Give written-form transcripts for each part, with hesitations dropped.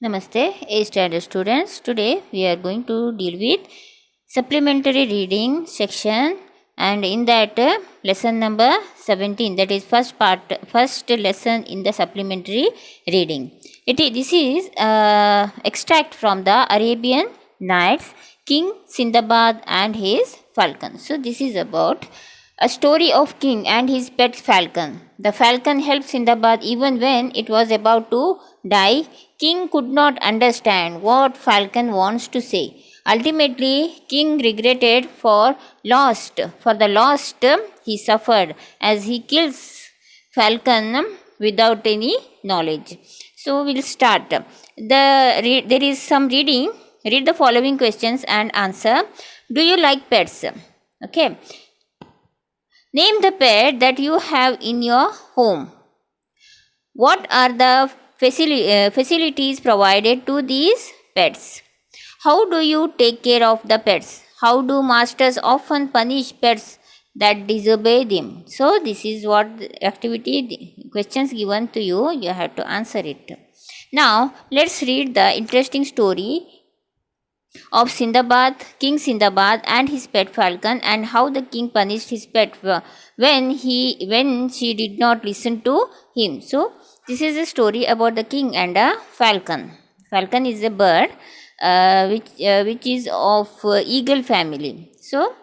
Namaste, A standard students. Today we are going to deal with supplementary reading section, and in that lesson number 17, that is first lesson in the supplementary reading. This is extract from the Arabian Nights, King Sindbad and his falcon. So this is about a story of king and his pet falcon. The falcon helped Sindbad even when it was about to die. King could not understand what falcon wants to say. Ultimately, king regretted for the loss he suffered as he kills falcon without any knowledge. So we'll start. There is some reading. Read the following questions and answer. Do you like pets? Okay. Name the pet that you have in your home. What are the facilities provided to these pets? How do you take care of the pets? How do masters often punish pets that disobey them? So this is what the questions given to you. You have to answer it. Now let's read the interesting story of King Sindbad and his pet falcon, and how the king punished his pet when she did not listen to him. So this is a story about the king and a falcon. Falcon is a bird which is of eagle family. So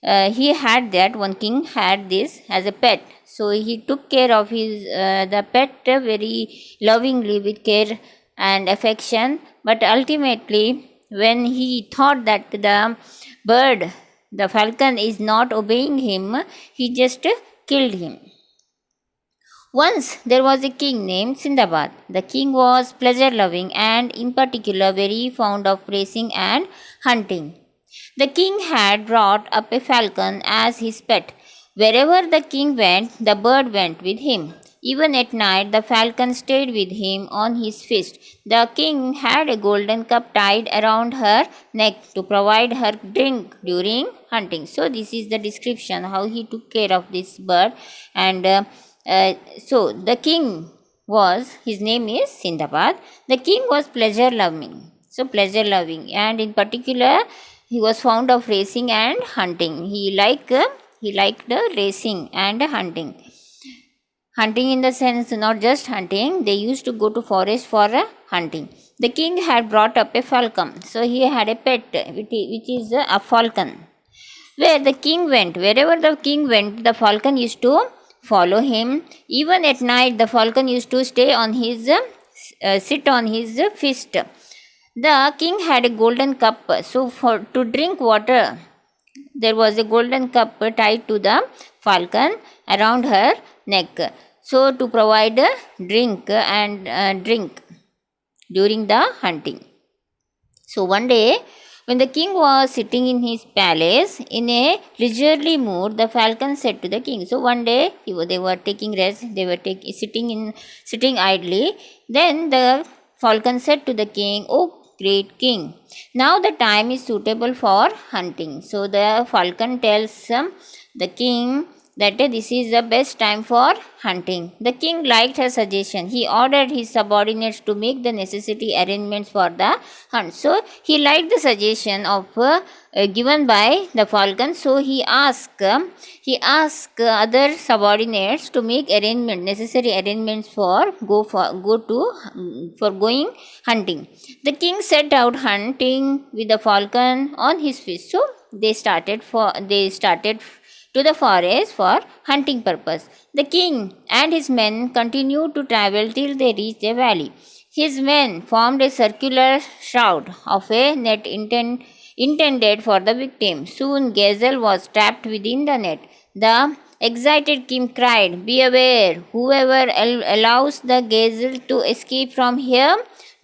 he had that one king had this as a pet. So he took care of his the pet very lovingly with care and affection. But ultimately, when he thought that the falcon is not obeying him, he just killed him. Once there was a king named Sindbad. The king was pleasure loving and in particular very fond of racing and hunting. The king had brought up a falcon as his pet. Wherever the king went, the bird went with him. Even at night, the falcon stayed with him on his fist. The king had a golden cup tied around her neck to provide her drink during hunting. So, this is the description how he took care of this bird. And so, the king his name is Sindbad. The king was pleasure loving. So, pleasure loving, and in particular, he was fond of racing and hunting. He liked racing and hunting. Hunting in the sense not just hunting, they used to go to forest for hunting. The king had brought up a falcon. So he had a pet which is a falcon. Wherever the king went, the falcon used to follow him. Even at night, the falcon used to stay on his sit on his fist. The king had a golden cup. So to drink water, there was a golden cup tied to the falcon around her neck. So to provide a drink during the hunting. So one day, when the king was sitting in his palace in a leisurely mood, the falcon said to the king. So one day they were taking rest. They were sitting idly. Then the falcon said to the king, "Oh, great king, now the time is suitable for hunting." So the falcon tells the king that this is the best time for hunting. The king liked her suggestion. He ordered his subordinates to make the necessary arrangements for the hunt. So he liked the suggestion of given by the falcon. So he asked other subordinates to make necessary arrangements for going hunting. The king set out hunting with the falcon on his fist. So they started to the forest for hunting purpose. The king and his men continued to travel till they reached a valley. His men formed a circular shroud of a net intended for the victim. Soon Gazelle was trapped within the net. The excited king cried, "Beware! Whoever allows the gazelle to escape from here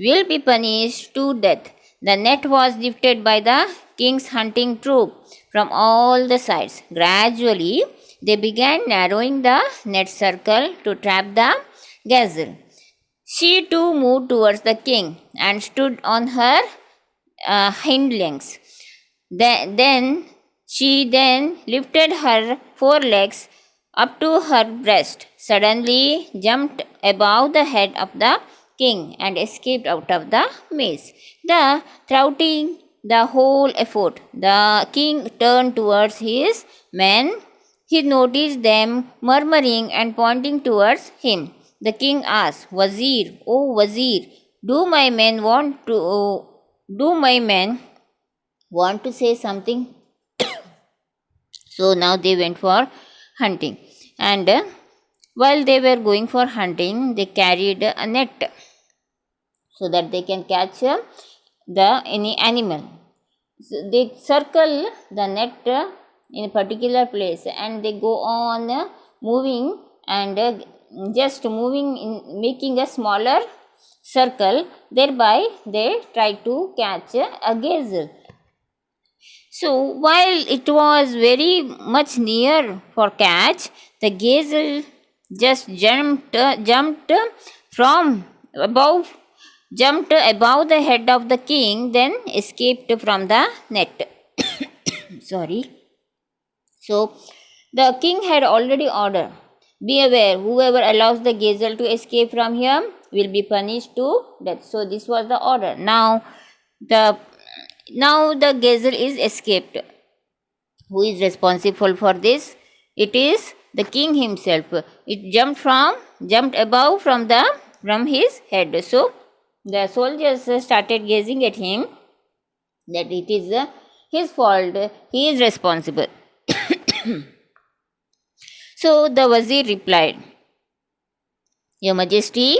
will be punished to death." The net was lifted by the king's hunting troop from all the sides. Gradually, they began narrowing the net circle to trap the gazelle. She too moved towards the king and stood on her hind legs. Then she lifted her forelegs up to her breast, suddenly jumped above the head of the king and escaped out of the maze. The thwarting the whole effort, the king turned towards his men. He noticed them murmuring and pointing towards him. The king asked, Wazir, O Wazir, do my men want to say something? So now they went for hunting. And while they were going for hunting, they carried a net so that they can catch any animal. So they circle the net in a particular place and they go on moving and just moving in making a smaller circle, thereby they try to catch a gazelle. So while it was very much near for catch, the gazelle just jumped from above jumped above the head of the king, then escaped from the net. Sorry. So the king had already ordered, be aware, whoever allows the gazelle to escape from here will be punished to death. So this was the order. Now the gazelle is escaped. Who is responsible for this? It is the king himself. It jumped above from his head. So the soldiers started gazing at him that it is his fault, he is responsible. So the Wazir replied, Your Majesty,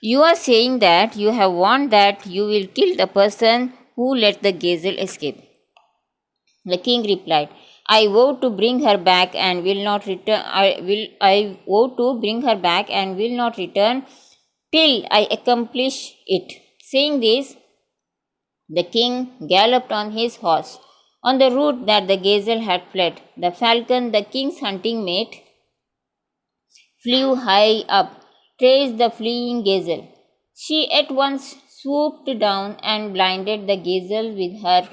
you are saying that you have warned that you will kill the person who let the gazelle escape. The king replied, I vow to bring her back and will not return. I vow to bring her back and will not return till I accomplish it. Saying this, the king galloped on his horse on the route that the gazelle had fled. The falcon, the king's hunting mate, flew high up, traced the fleeing gazelle. She at once swooped down and blinded the gazelle with her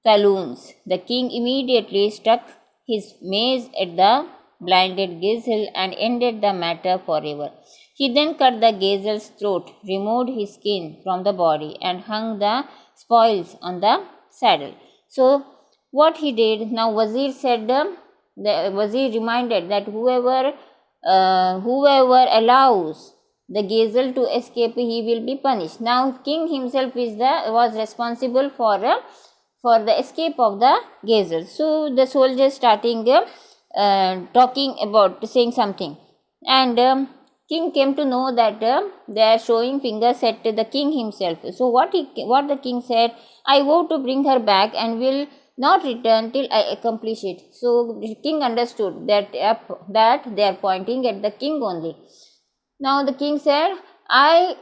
talons. The king immediately struck his mace at the blinded gazelle and ended the matter forever. He then cut the gazelle's throat, removed his skin from the body, and hung the spoils on the saddle. So, what he did, now Wazir said, the Wazir reminded that whoever allows the gazelle to escape, he will be punished. Now, king himself was responsible for the escape of the gazelle. So, the soldiers starting talking about saying something, and king came to know that they are showing fingers at the king himself. So what the king said, I vow to bring her back and will not return till I accomplish it. So the king understood that they are pointing at the king only. Now the king said, I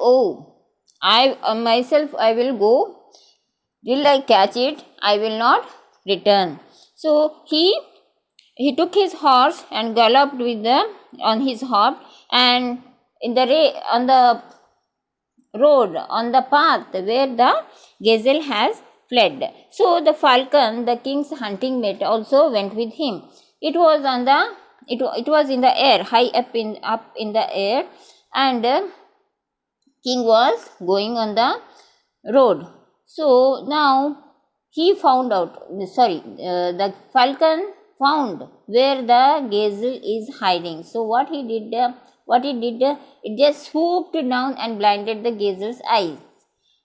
myself I will go till I catch it, I will not return. So he took his horse and galloped on his horse, and on the road, on the path where the gazelle has fled. So the falcon, the king's hunting mate, also went with him. It was in the air, high up in the air, and king was going on the road. So now he found out. The falcon found where the gazelle is hiding. So what he did, it just swooped down and blinded the gazelle's eyes.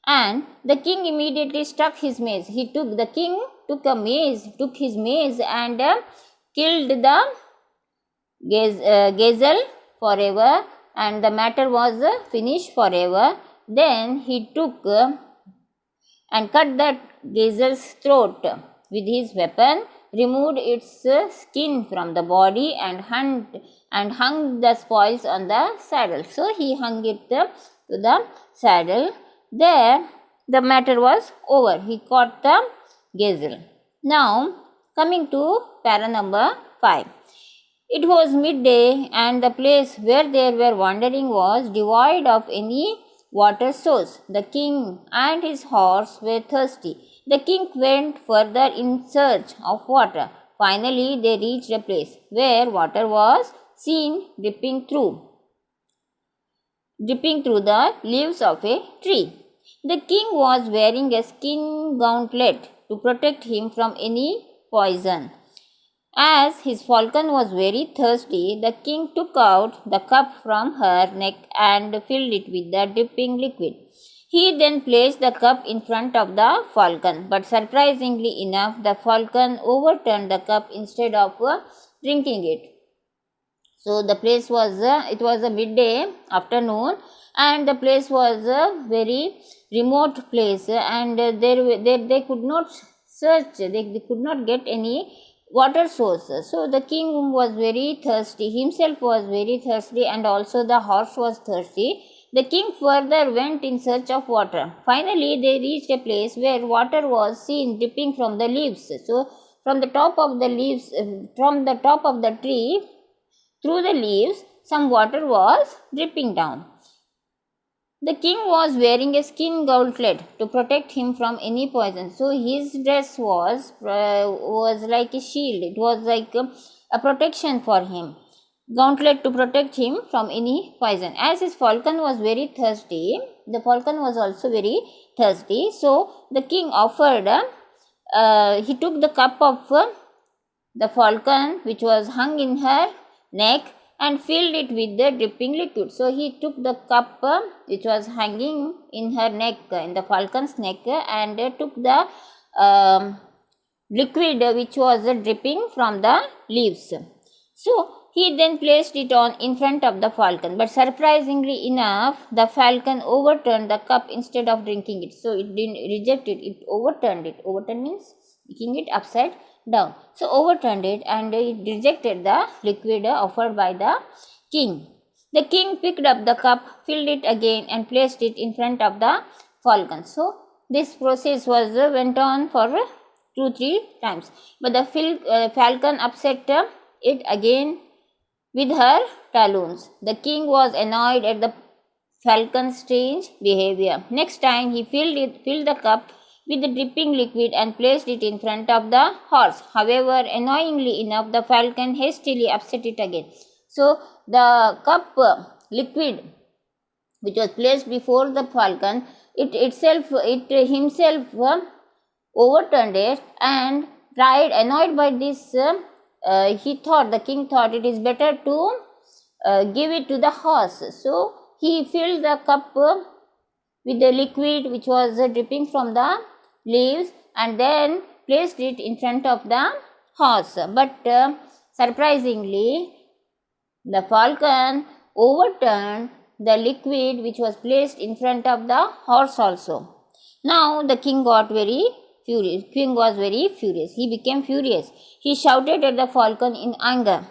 And the king immediately struck his mace. The king took his mace and killed the gazelle forever, and the matter was finished forever. Then he took and cut that gazelle's throat with his weapon, removed its skin from the body, and hung the spoils on the saddle. So he hung it to the saddle. There the matter was over. He caught the gazelle. Now coming to para number 5. It was midday, and the place where they were wandering was devoid of any water source. The king and his horse were thirsty. The king went further in search of water. Finally, they reached a place where water was seen dripping through dripping through the leaves of a tree. The king was wearing a skin gauntlet to protect him from any poison. As his falcon was very thirsty, the king took out the cup from her neck and filled it with the dripping liquid. He then placed the cup in front of the falcon, but surprisingly enough, the falcon overturned the cup instead of drinking it. So the place was, it was a midday afternoon, and the place was a very remote place, and they could not search, they could not get any water source. So the king was very thirsty, himself was very thirsty, and also the horse was thirsty. The king further went in search of water. Finally, they reached a place where water was seen dripping from the leaves. So from the top of the leaves, from the top of the tree, through the leaves, some water was dripping down. The king was wearing a skin gauntlet to protect him from any poison. So his dress was like a shield. It was like a protection for him. Gauntlet to protect him from any poison. As his falcon was very thirsty, the falcon was also very thirsty. So the king offered, he took the cup of the falcon which was hung in her neck and filled it with the dripping liquid. So he took the cup which was hanging in her neck, in the falcon's neck, and took the liquid which was dripping from the leaves. So he then placed it on in front of the falcon, but surprisingly enough, the falcon overturned the cup instead of drinking it. So it didn't reject it, it overturned it. Overturn means making it upside down. So overturned it and it rejected the liquid offered by the king. The king picked up the cup, filled it again and placed it in front of the falcon. So this process was went on for 2-3 times, but the falcon upset it again with her talons. The king was annoyed at the falcon's strange behavior. Next time he filled the cup with the dripping liquid and placed it in front of the horse. However, annoyingly enough, the falcon hastily upset it again. So the cup liquid which was placed before the falcon, it himself overturned it and tried, annoyed by this, the king thought it is better to give it to the horse. So he filled the cup with the liquid which was dripping from the leaves and then placed it in front of the horse. But surprisingly, the falcon overturned the liquid which was placed in front of the horse also. Now the king got very furious. King was very furious. He became furious. He shouted at the falcon in anger,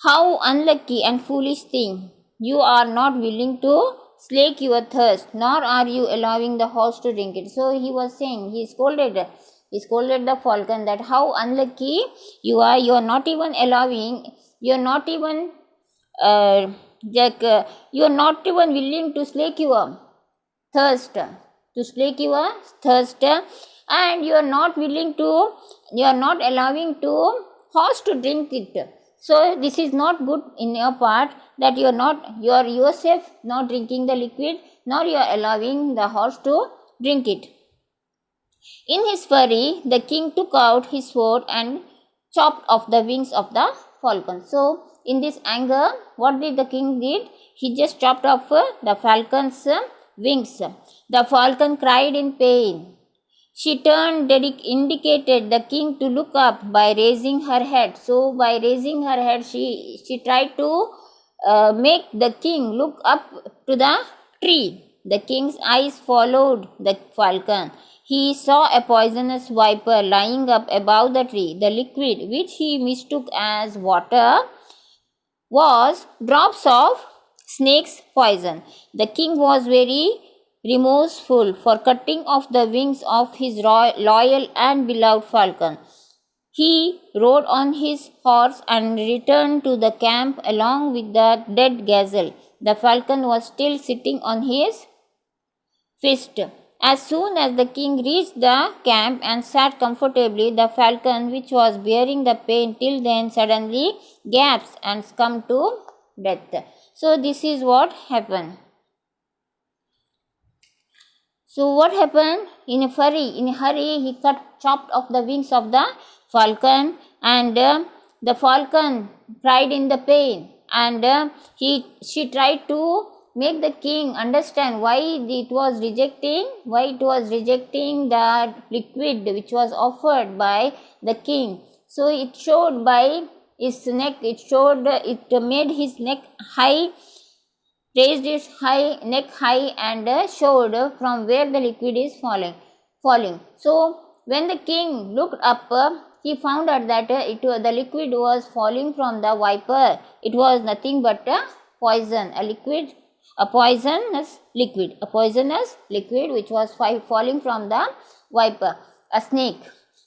"How unlucky and foolish thing! You are not willing to slake your thirst, nor are you allowing the horse to drink it." So he was saying, he scolded the falcon that how unlucky you are. You are not even allowing, you are not even you are not even willing to slake your thirst, and you are not willing to, you are not allowing to horse to drink it. So this is not good in your part, that you are yourself not drinking the liquid, nor you are allowing the horse to drink it. In his fury, the king took out his sword and chopped off the wings of the falcon. So in this anger, what did the king did? He just chopped off the falcon's wings. The falcon cried in pain. She turned, indicated the king to look up by raising her head. So by raising her head, she tried to make the king look up to the tree. The king's eyes followed the falcon. He saw a poisonous viper lying up above the tree. The liquid, which he mistook as water, was drops of snake's poison. The king was very remorseful for cutting off the wings of his loyal and beloved falcon. He rode on his horse and returned to the camp along with the dead gazelle. The falcon was still sitting on his fist. As soon as the king reached the camp and sat comfortably, the falcon, which was bearing the pain till then, suddenly gasped and succumbed to death. So this is what happened. So what happened? In a hurry, he chopped off the wings of the falcon, and the falcon cried in the pain, and she tried to make the king understand why it was rejecting the liquid which was offered by the king. So it showed by his neck, it made his neck high, raised its neck high, and showed from where the liquid is falling. So when the king looked up, he found out that the liquid was falling from the viper. It was nothing but a poison, a poisonous liquid which was falling from the viper, a snake.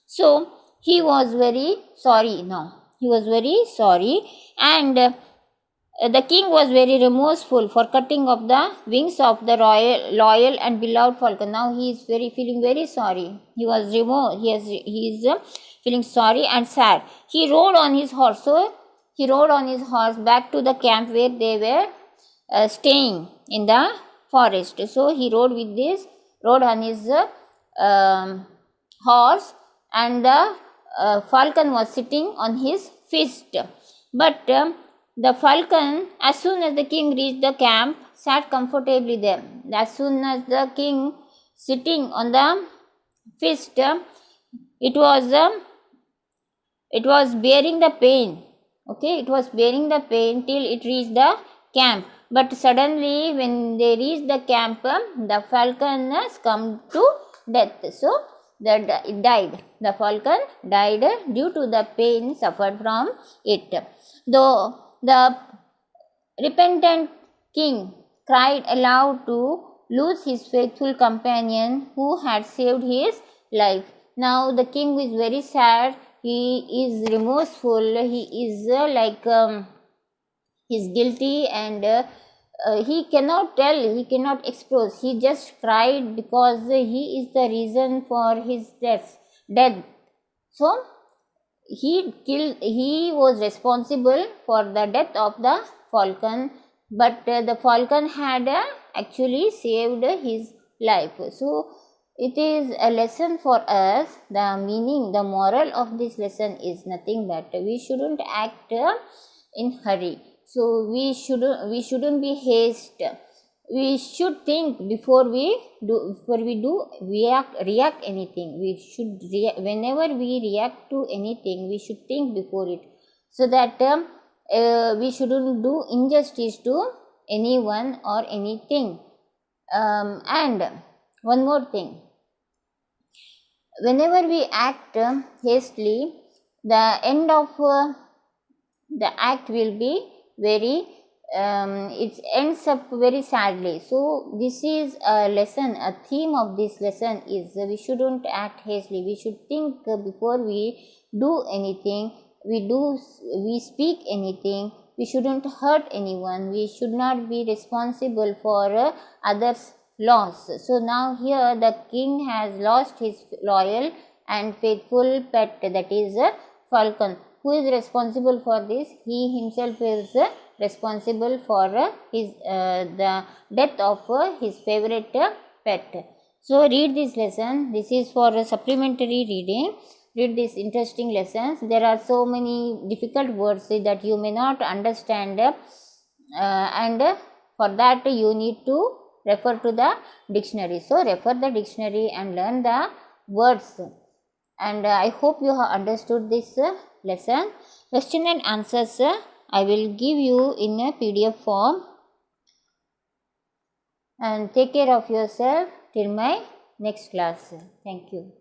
So he was very sorry now. He was very sorry, and the king was very remorseful for cutting off the wings of the loyal and beloved falcon. Now he is feeling very sorry. He is feeling sorry and sad. He rode on his horse. So he rode on his horse back to the camp where they were staying in the forest. So he rode on his horse, and the falcon was sitting on his fist. But the falcon, as soon as the king reached the camp, sat comfortably there. As soon as the king sitting on the fist, it was bearing the pain. Okay, it was bearing the pain till it reached the camp. But suddenly, when they reached the camp, the falcon has come to death. So it died. The falcon died due to the pain suffered from it. Though the repentant king cried aloud to lose his faithful companion who had saved his life. Now the king is very sad. He is remorseful. He is he is guilty, and he cannot tell, he cannot expose. He just cried because he is the reason for his death. So he was responsible for the death of the falcon, but the falcon had actually saved his life. So it is a lesson for us. The moral of this lesson is nothing but we shouldn't act in hurry. So we shouldn't be haste. We should think before we react anything. Whenever we react to anything, we should think before it, so that we shouldn't do injustice to anyone or anything. And one more thing, whenever we act hastily, the end of the act will be very it ends up very sadly. So this is a lesson, a theme of this lesson is we shouldn't act hastily. We should think before we do anything, we speak anything. We shouldn't hurt anyone. We should not be responsible for others' loss. So now here the king has lost his loyal and faithful pet, that is a falcon. Who is responsible for this? He himself is responsible for the death of his favorite pet. So read this lesson. This is for a supplementary reading. Read these interesting lessons. There are so many difficult words that you may not understand, and for that you need to refer to the dictionary. So refer the dictionary and learn the words. And I hope you have understood this lesson. Question and answers I will give you in a PDF form. And take care of yourself till my next class. Thank you.